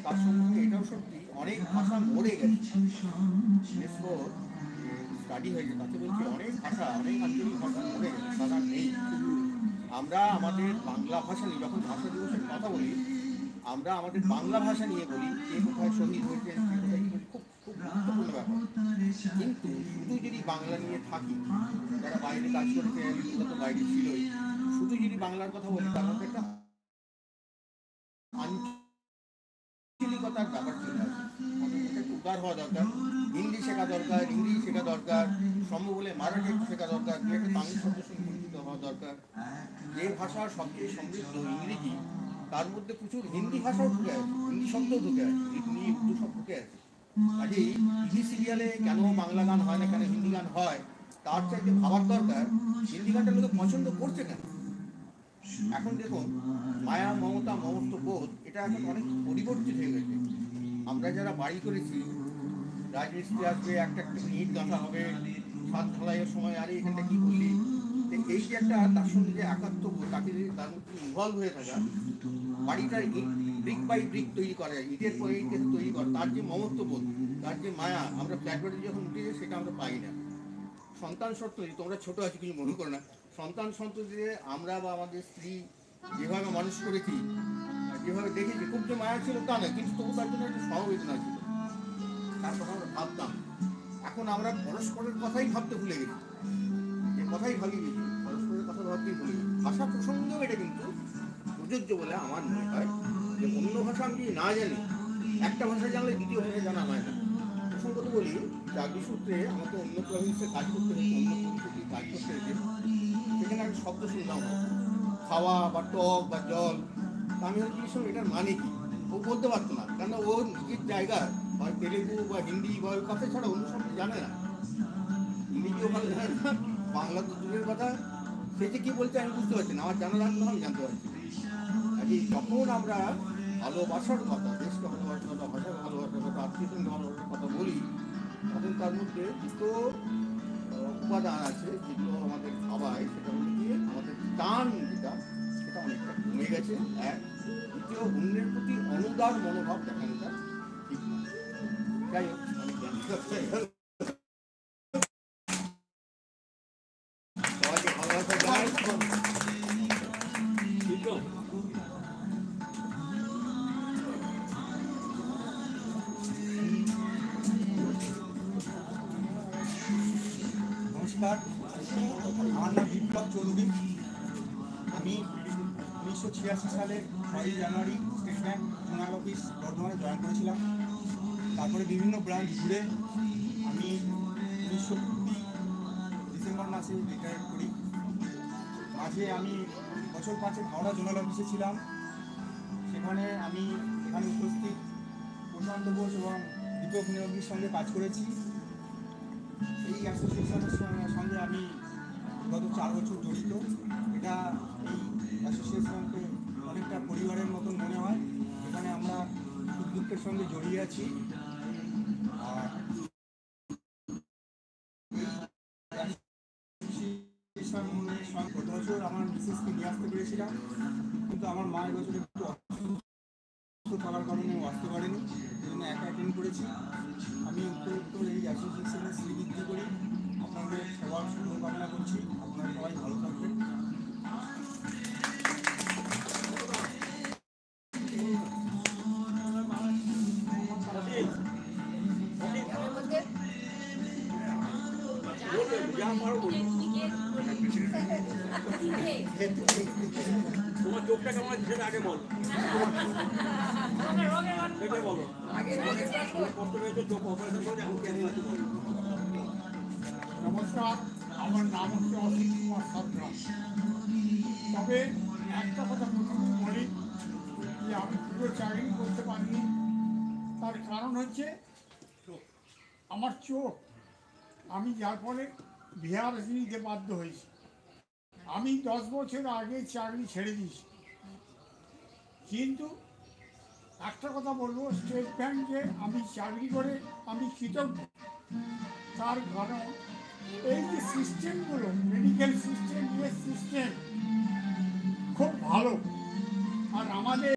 তার সঙ্গে এটাও সত্যি অনেক ভাষা মরে গেছে। স্টাডি হয়েছে তাতে বলছি অনেক ভাষা, অনেক আঞ্চলিক ভাষা মরে গেছে, তারা নেই। আমরা আমাদের বাংলা ভাষা নিয়ে যখন ভাষা দিবসের কথা বলি, আমরা আমাদের বাংলা ভাষা নিয়ে বলি কে কোথায় শহীদ হয়েছেন, কে কোথায় খুব খুব গুরুত্বপূর্ণ ব্যাপার। কিন্তু শুধু যদি বাংলা নিয়ে থাকি, যারা বাইরে কাজ করেছে এগুলো তো বাইরে ছিলই, শুধু যদি বাংলার কথা বলি তার মধ্যে একটা আঞ্চলিকতার ব্যাপার চলে আসে। একটু উদার হওয়া দরকার, হিন্দি শেখা দরকার, ইংলিশ শেখা দরকার, সম্ভব হলে মারাঠি একটু শেখা দরকার, দু একটা তামিল শব্দের সঙ্গে পরিচিত হওয়া দরকার। যে ভাষা সবচেয়ে সমৃদ্ধ ইংরেজি, তার মধ্যে প্রচুর হিন্দি ভাষাও ঢুকে আছে, হিন্দি শব্দও ঢুকে আছে, হিন্দি উর্দু সব ঢুকে আছে। কাজেই টিভি সিরিয়ালে কেন বাংলা গান হয় না, কেন হিন্দি গান হয়, তার চাইতে ভাবার দরকার হিন্দি গানটা লোকে পছন্দ করছে কেন। এখন দেখুন মায়া মমতা মমত্ব বোধ এটা এখন অনেক পরিবর্তিত হয়ে গেছে। আমরা যারা বাড়ি করেছি, রাজমিস্ত্রি আসবে, একটা একটা ইট গাঁথা হবে, ছাদ ঢালাইয়ের সময় আরে এখানটা কী করলি, এই যে একটা তার সঙ্গে যে একাত্ম তাকে যদি তার মধ্যে ইনভলভ হয়ে থাকা, বাড়িটা ব্রিক বাই ব্রিক তৈরি করা যায়, ইটের পরে ইটের তৈরি করা, তার যে মমত্ববোধ, তার যে মায়া, আমরা ফ্ল্যাট বাড়ি যখন উঠে যাই সেটা আমরা পাই না। সন্তান সন্ততি, তোমরা ছোটো আছো কিছু মনে করো না, সন্তান সন্ততিতে আমরা বা আমাদের স্ত্রী যেভাবে মানুষ করেছি, যেভাবে দেখেছি, খুব যে মায়া ছিল তা নয়, কিন্তু তবু তার জন্য একটা সমবেদনা ছিল, তার কথা আমরা ভাবতাম। এখন আমরা পরস্পরের কথাই ভাবতে ভুলে গেছি, যে কথাই ভাবি গেছি, পরস্পরের কথা ভাবতেই ভুলে গেছি। ভাষা প্রসঙ্গেও এটা কিন্তু প্রযোজ্য বলে আমার মনে হয়, যে অন্য ভাষা আমি যদি না জানি, একটা ভাষা জানলে দ্বিতীয় ভাষা জানা হয় না। প্রসঙ্গত বলি, চাকরি সূত্রে আমাকে অন্য প্রভিন্সে কাজ করতে হয়েছে, অন্য প্রভিন্সে কাজ করতে হয়েছে, সেখানে আমি শব্দ শুনলাম খাওয়া বা টক বা জল, আমি হয়তো জিজ্ঞেস করলাম এটার মানে কি, ও বলতে পারতো না, কেন ও নিজের জায়গায় হয় তেলেগু বা হিন্দি বা ওই কথা ছাড়া অন্য শব্দ জানে না, ইংরেজিও ভালো জানে না, বাংলা তো দূরের কথা, সে যে কী বলছে আমি বুঝতে পারছি না, আমার জানা লাগলো আমি জানতে পারছি। কাজে যখন আমরা ভালোবাসার কথা, দেশকে ভালোবাসার কথা, ভাষাকে ভালোবাসার কথা, আত্মীয়কে ভালোবাসার কথা বলি, তখন তার মধ্যে দুটো উপাদান আছে যেগুলো আমাদের ভাবায়, সেটা হলো গিয়ে আমাদের টান যেটা, সেটা অনেকটা কমে গেছে। এক, দ্বিতীয়, অন্যের প্রতি অনুদার মনোভাব দেখানোটা ঠিক না। যাই হোক, আমি সবাইকে ভালোবাসা জানাই। নমস্কার, আমার নাম বিপ্লব চৌধুরী। আমি 1986 সালে 6 জানুয়ারি স্টেট ব্যাংক জোনাল অফিস বর্ধমানে জয়েন করেছিলাম। তারপরে বিভিন্ন ব্রাঞ্চ ঘুরে আমি 1920 ডিসেম্বর মাসে রিটায়ার করি। মাঝে আমি বছর 5 হাওড়া জোনাল অফিসে ছিলাম। সেখানে আমি এখানে উপস্থিত প্রশান্ত বোস এবং দীপক নিয়োগীর সঙ্গে কাজ করেছি। এই অ্যাসোসিয়েশনের সঙ্গে আমি গত 4 বছর জড়িত। এটা এই অ্যাসোসিয়েশনকে অনেকটা পরিবারের মতন মনে হয়। এখানে আমরা সুখ দুঃখের সঙ্গে জড়িয়ে আছি। আর গত বছর আমার মিসেসকে নিয়ে আসতে পেরেছিলাম, কিন্তু আমার মা এবছর একটু অসুস্থ থাকার কারণে আসতে পারেনি, এই জন্য একা অ্যাটেন্ড করেছি। আমি উত্তর এই অ্যাসোসিয়েশনের শ্রীবৃদ্ধি করি। আপনাদের সবার শুভকামনা করছি, আপনারা সবাই ভালো থাকবেন। তোমার চোখটা কেমন আছে সেটা আগে বলো, সেটা বলো। কষ্ট হয়েছে চোখ অপারেশন করে এখন কেমন আছে বলো। নমস্কার, আমার নাম হচ্ছে অসিত কুমার সাঁতরা। তবে একটা কথা প্রথমে বলি যে আমি পুরো চাকরি করতে পারিনি। তার কারণ হচ্ছে আমার চোখ, আমি যার ফলে বিহার নিতে বাধ্য হয়েছি। আমি 10 বছর আগে চাকরি ছেড়ে দিয়েছি, কিন্তু একটা কথা বলবো, স্টেট ব্যাংকে আমি চাকরি করে আমি কৃতজ্ঞ। তার কারণ এই যে সিস্টেমগুলো, মেডিকেল সিস্টেম, সিস্টেম খুব ভালো। আর আমাদের